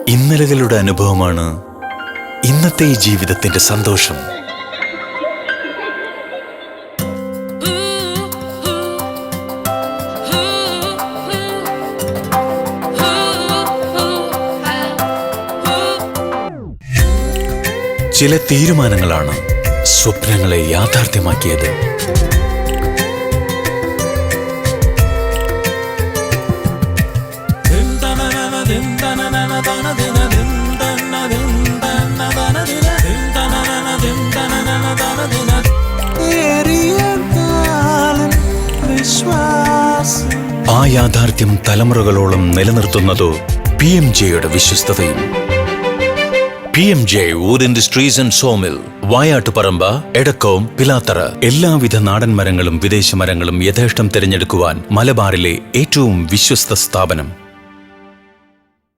ഇന്നലകളുടെ അനുഭവമാണ് ഇന്നത്തെ ഈ ജീവിതത്തിന്റെ സന്തോഷം. ചില തീരുമാനങ്ങളാണ് സ്വപ്നങ്ങളെ യാഥാർത്ഥ്യമാക്കിയത്. ആ യാഥാർത്ഥ്യം തലമുറകളോളം നിലനിർത്തുന്നതോ PMJയുടെ വിശ്വസ്തതയും. PMJ Wood Industries and Sawmill, വായാട്ടുപറമ്പ, Edakkom, Pilathara. എല്ലാവിധ നാടൻ മരങ്ങളും വിദേശ മരങ്ങളും യഥേഷ്ടം തിരഞ്ഞെടുക്കുവാൻ മലബാറിലെ ഏറ്റവും വിശ്വസ്ത സ്ഥാപനം.